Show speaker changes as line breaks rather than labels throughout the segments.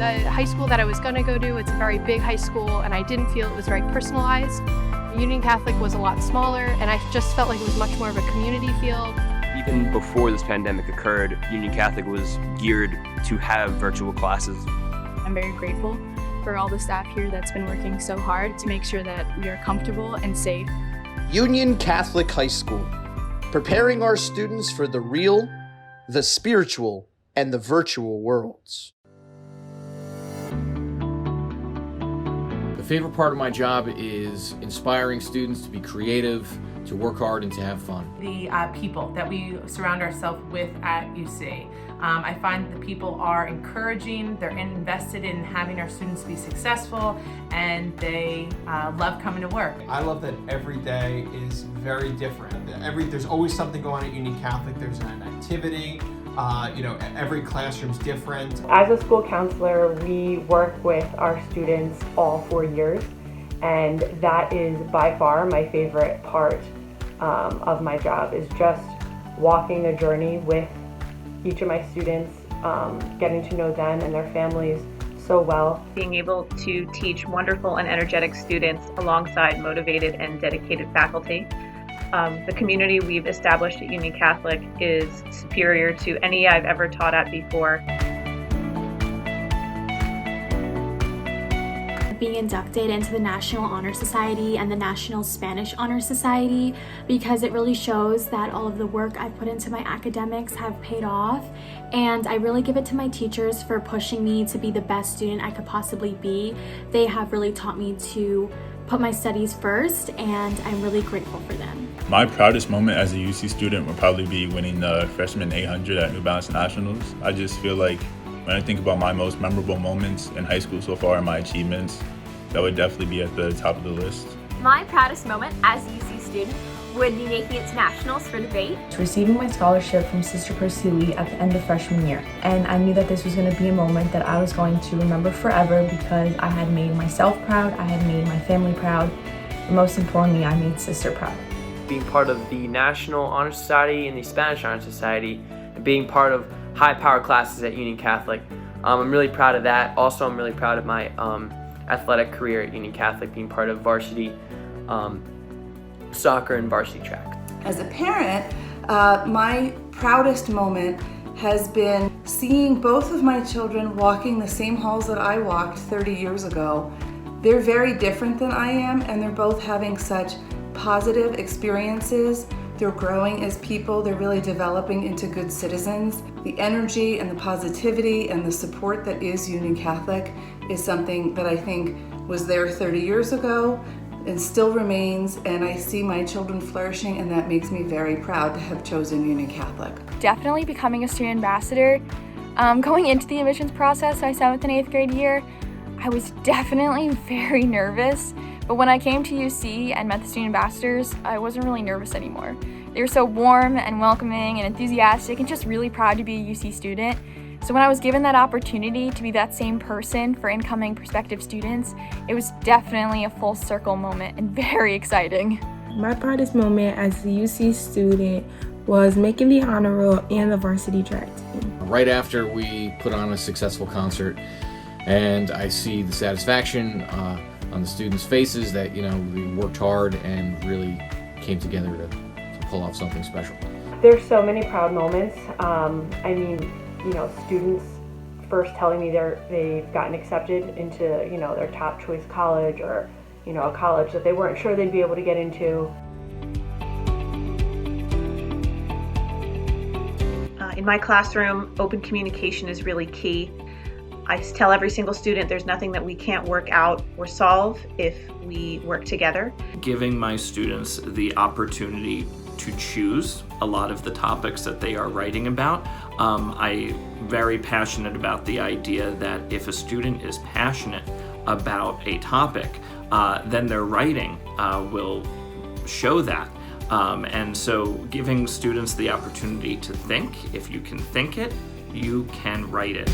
The high school that I was going to go to, it's a very big high school, and I didn't feel it was very personalized. Union Catholic was a lot smaller, and I just felt like it was much more of a community feel.
Even before this pandemic occurred, Union Catholic was geared to have virtual classes.
I'm very grateful for all the staff here that's been working so hard to make sure that we are comfortable and safe.
Union Catholic High School, preparing our students for the real, the spiritual, and the virtual worlds.
The favorite part of my job is inspiring students to be creative, to work hard, and to have fun.
The people that we surround ourselves with at UC. I find the people are encouraging, they're invested in having our students be successful, and they love coming to work.
I love that every day is very different. There's always something going on at Union Catholic. There's an activity. Every classroom's different.
As a school counselor, we work with our students all 4 years, and that is by far my favorite part of my job, is just walking the journey with each of my students, getting to know them and their families so well.
Being able to teach wonderful and energetic students alongside motivated and dedicated faculty. The community we've established at Union Catholic is superior to any I've ever taught at before.
Being inducted into the National Honor Society and the National Spanish Honor Society, because it really shows that all of the work I've put into my academics have paid off, and I really give it to my teachers for pushing me to be the best student I could possibly be. They have really taught me to put my studies first, and I'm really grateful for them.
My proudest moment as a UC student would probably be winning the freshman 800 at New Balance Nationals. I just feel like when I think about my most memorable moments in high school so far and my achievements, that would definitely be at the top of the list.
My proudest moment as a UC student would be making it to nationals for debate.
Receiving my scholarship from Sister Percy Lee at the end of freshman year. And I knew that this was going to be a moment that I was going to remember forever, because I had made myself proud, I had made my family proud, and most importantly, I made Sister proud.
Being part of the National Honor Society and the Spanish Honor Society, and being part of high-power classes at Union Catholic, I'm really proud of that. Also, I'm really proud of my athletic career at Union Catholic, being part of varsity soccer and varsity track.
As a parent, my proudest moment has been seeing both of my children walking the same halls that I walked 30 years ago. They're very different than I am, and they're both having such positive experiences. They're growing as people, they're really developing into good citizens. The energy and the positivity and the support that is Union Catholic is something that I think was there 30 years ago and still remains, and I see my children flourishing, and that makes me very proud to have chosen Union Catholic.
Definitely becoming a student ambassador. Going into the admissions process my 7th and 8th grade year, I was definitely very nervous. But when I came to UC and met the student ambassadors, I wasn't really nervous anymore. They were so warm and welcoming and enthusiastic and just really proud to be a UC student. So when I was given that opportunity to be that same person for incoming prospective students, it was definitely a full circle moment and very exciting.
My proudest moment as a UC student was making the honor roll and the varsity track team.
Right after we put on a successful concert, and I see the satisfaction on the students' faces that, we worked hard and really came together to pull off something special.
There's so many proud moments. Students first telling me they've gotten accepted into, their top choice college, or, a college that they weren't sure they'd be able to get into.
In my classroom, open communication is really key. I tell every single student there's nothing that we can't work out or solve if we work together.
Giving my students the opportunity to choose a lot of the topics that they are writing about. I'm very passionate about the idea that if a student is passionate about a topic, then their writing will show that. And so giving students the opportunity to think, if you can think it, you can write it.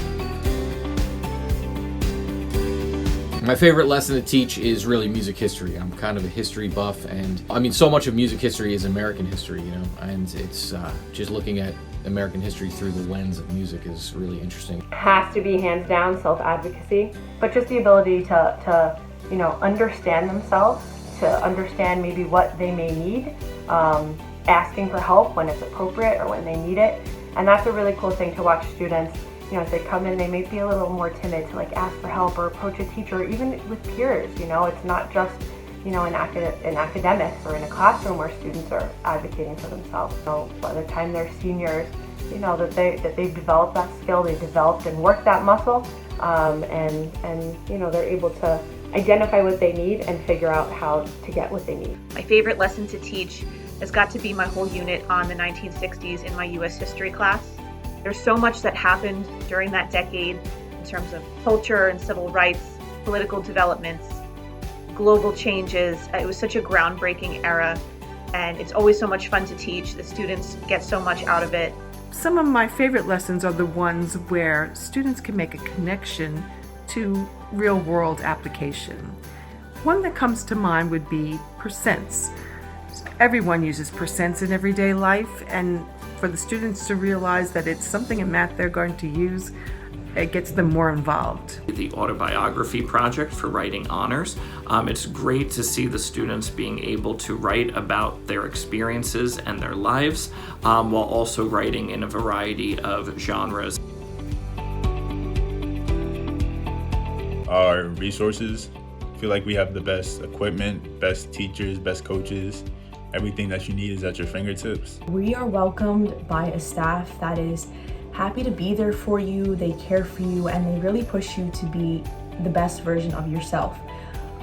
My favorite lesson to teach is really music history. I'm kind of a history buff, and so much of music history is American history, and it's just looking at American history through the lens of music is really interesting.
Has to be hands down self-advocacy, but just the ability to understand themselves, to understand maybe what they may need, asking for help when it's appropriate or when they need it. And that's a really cool thing to watch students, as they come in, they may be a little more timid to ask for help or approach a teacher, or even with peers. It's not just in academics or in a classroom where students are advocating for themselves. So by the time they're seniors, that they've developed that skill, they've developed and worked that muscle, and they're able to identify what they need and figure out how to get what they need.
My favorite lesson to teach has got to be my whole unit on the 1960s in my U.S. history class. There's so much that happened during that decade in terms of culture and civil rights, political developments, global changes. It was such a groundbreaking era, and it's always so much fun to teach. The students get so much out of it.
Some of my favorite lessons are the ones where students can make a connection to real-world application. One that comes to mind would be percents. Everyone uses percents in everyday life, and for the students to realize that it's something in math they're going to use, it gets them more involved.
The autobiography project for writing honors. It's great to see the students being able to write about their experiences and their lives, while also writing in a variety of genres.
Our resources, I feel like we have the best equipment, best teachers, best coaches. Everything that you need is at your fingertips.
We are welcomed by a staff that is happy to be there for you, they care for you, and they really push you to be the best version of yourself.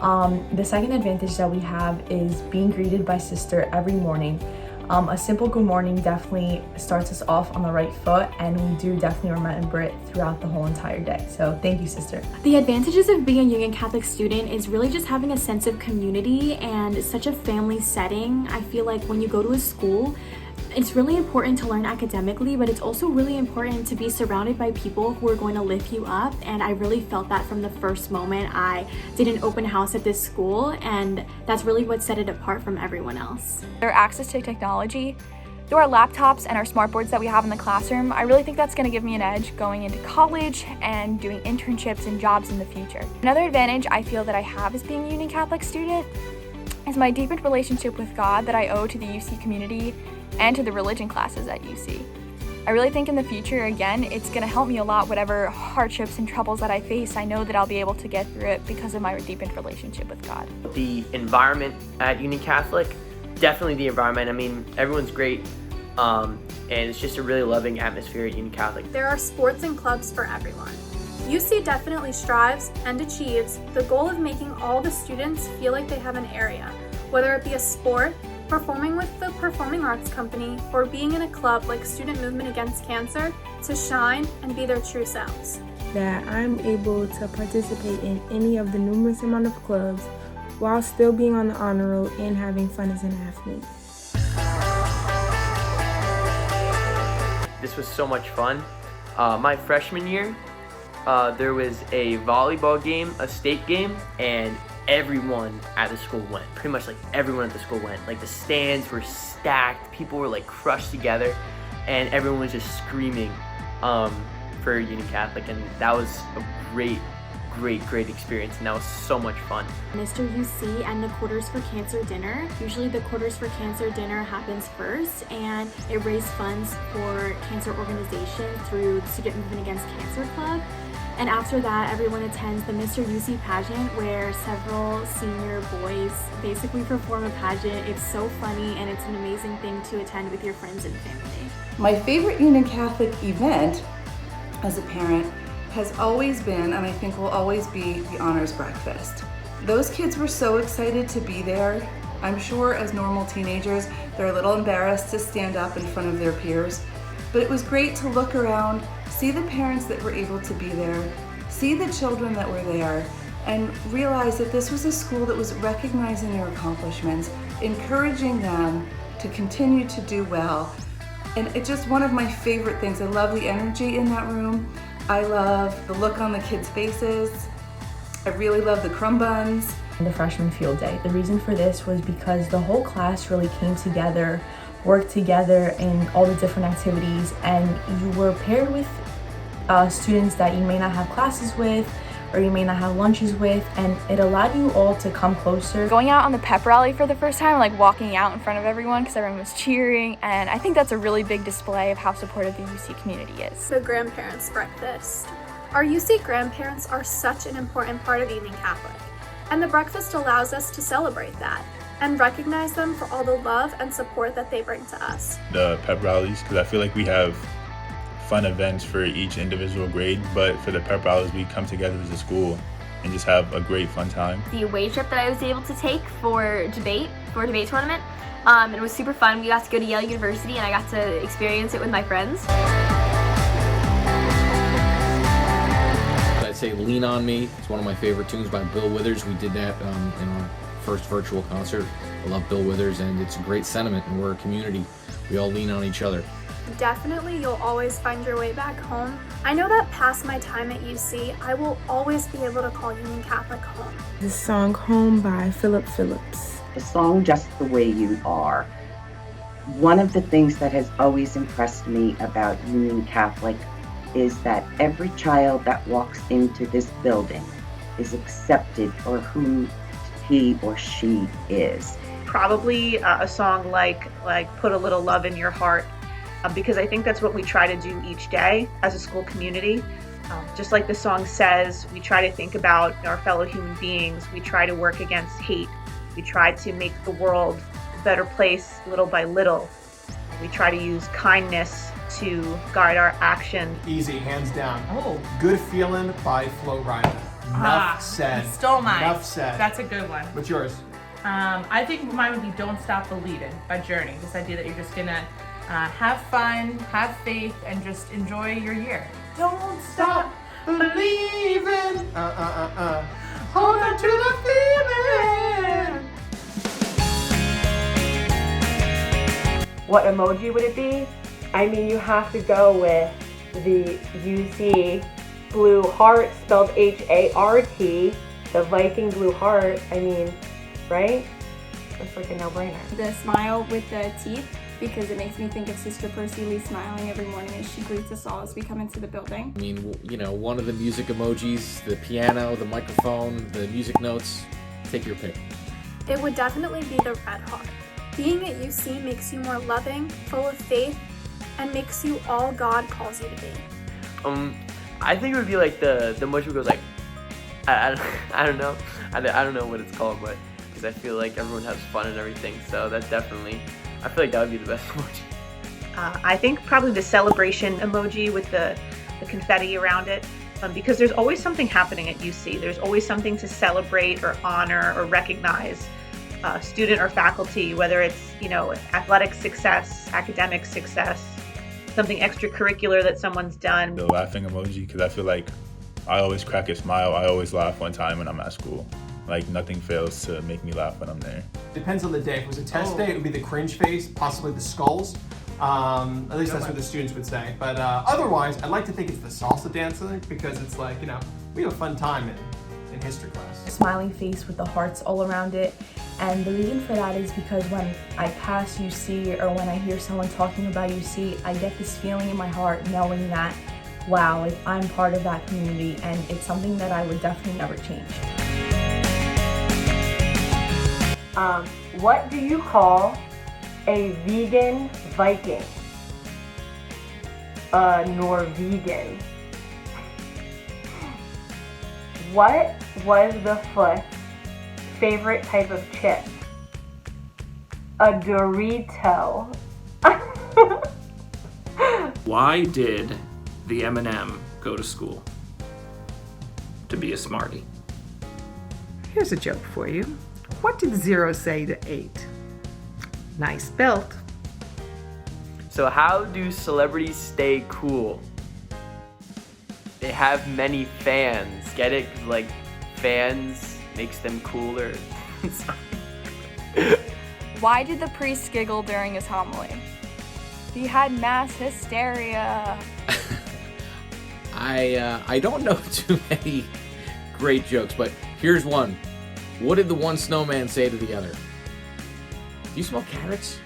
The second advantage that we have is being greeted by Sister every morning. A simple good morning definitely starts us off on the right foot, and we do definitely remember it throughout the whole entire day. So thank you, Sister.
The advantages of being a Union Catholic student is really just having a sense of community and such a family setting. I feel like when you go to a school, it's really important to learn academically, but it's also really important to be surrounded by people who are going to lift you up, and I really felt that from the first moment I did an open house at this school, and that's really what set it apart from everyone else.
Their access to technology, through our laptops and our smartboards that we have in the classroom, I really think that's going to give me an edge going into college and doing internships and jobs in the future. Another advantage I feel that I have as being a Union Catholic student is my deepened relationship with God that I owe to the UC community and to the religion classes at UC. I really think in the future, again, it's going to help me a lot. Whatever hardships and troubles that I face, I know that I'll be able to get through it because of my deepened relationship with God.
The environment at Union Catholic, definitely the environment. I mean, everyone's great, and it's just a really loving atmosphere at Union Catholic.
There are sports and clubs for everyone. UC definitely strives and achieves the goal of making all the students feel like they have an area, whether it be a sport, performing with the Performing Arts Company, or being in a club like Student Movement Against Cancer to shine and be their true selves.
That I'm able to participate in any of the numerous amount of clubs while still being on the honor roll and having fun as an athlete.
This was so much fun. My freshman year, there was a volleyball game, a state game, and everyone at the school went. Pretty much everyone at the school went. The stands were stacked, people were crushed together, and everyone was just screaming for Union Catholic, and that was a great experience, and that was so much fun.
Mr. UC and the Quarters for Cancer dinner. Usually the Quarters for Cancer dinner happens first, and it raises funds for cancer organizations through the Student Movement Against Cancer Club. And after that, everyone attends the Mr. UC pageant, where several senior boys basically perform a pageant. It's so funny, and it's an amazing thing to attend with your friends and family.
My favorite Union Catholic event as a parent has always been, and I think will always be, the honors breakfast. Those kids were so excited to be there. I'm sure as normal teenagers, they're a little embarrassed to stand up in front of their peers, but it was great to look around, see the parents that were able to be there, see the children that were there, and realize that this was a school that was recognizing their accomplishments, encouraging them to continue to do well. And it's just one of my favorite things. I love the energy in that room. I love the look on the kids' faces. I really love the crumb buns.
The freshman field day. The reason for this was because the whole class really came together work together in all the different activities, and you were paired with students that you may not have classes with or you may not have lunches with, and it allowed you all to come closer.
Going out on the pep rally for the first time, like walking out in front of everyone because everyone was cheering, and I think that's a really big display of how supportive the UC community is.
The grandparents breakfast. Our UC grandparents are such an important part of Union Catholic, and the breakfast allows us to celebrate that and recognize them for all the love and support that they bring to us.
The pep rallies, because I feel like we have fun events for each individual grade, but for the pep rallies we come together as a school and just have a great fun time.
The away trip that I was able to take for a debate tournament, it was super fun. We got to go to Yale University and I got to experience it with my friends.
I'd say Lean On Me. It's one of my favorite tunes by Bill Withers. We did that in our first virtual concert. I love Bill Withers, and it's a great sentiment, and we're a community. We all lean on each other.
Definitely, you'll always find your way back home. I know that past my time at UC, I will always be able to call Union Catholic home.
The song Home by Philip Phillips.
The song Just the Way You Are. One of the things that has always impressed me about Union Catholic is that every child that walks into this building is accepted for who he or she is.
Probably a song like Put a Little Love in Your Heart, because I think that's what we try to do each day as a school community. Just like the song says, we try to think about our fellow human beings. We try to work against hate. We try to make the world a better place little by little. We try to use kindness to guide our action.
Easy, hands down.
Oh.
Good Feeling by Flo Rida. Enough said.
You stole mine.
Enough said.
That's a good one.
What's yours?
I think mine would be Don't Stop Believing by Journey. This idea that you're just gonna have fun, have faith, and just enjoy your year.
Don't stop believing. Hold on to the feeling.
What emoji would it be? I mean, you have to go with the UC blue heart, spelled H-A-R-T, the Viking blue heart. I mean, right? That's like a no-brainer.
The smile with the teeth, because it makes me think of Sister Percy Lee smiling every morning as she greets us all as we come into the building.
I mean, you know, one of the music emojis, the piano, the microphone, the music notes, take your pick.
It would definitely be the red heart. Being at UC makes you more loving, full of faith, and makes you all God calls you to be.
I think it would be like the emoji goes like, I don't know. I don't know what it's called, but because I feel like everyone has fun and everything, so that's definitely, I feel like that would be the best emoji.
I think probably the celebration emoji with the confetti around it, because there's always something happening at UC. There's always something to celebrate or honor or recognize student or faculty, whether it's, you know, athletic success, academic success, something extracurricular that someone's done.
The laughing emoji, because I feel like I always crack a smile. I always laugh one time when I'm at school. Like, nothing fails to make me laugh when I'm there.
Depends on the day. If it was a test day, it would be the cringe face, possibly the skulls. At least that's what the students would say. But otherwise, I'd like to think it's the salsa dancing, because it's like, you know, we have a fun time in history class.
A smiling face with the hearts all around it. And the reason for that is because when I pass UC or when I hear someone talking about UC, I get this feeling in my heart knowing that, wow, like I'm part of that community, and it's something that I would definitely never change.
What do you call a vegan Viking? A Norwegian. What was the foot's favorite type of chip? A Dorito.
Why did the M&M go to school? To be a smarty.
Here's a joke for you. What did 0 say to 8? Nice belt.
So how do celebrities stay cool? They have many fans. Get it? 'Cause, like, fans makes them cooler.
Why did the priest giggle during his homily? He had mass hysteria.
I don't know too many great jokes, but here's one. What did the one snowman say to the other? Do you smell carrots?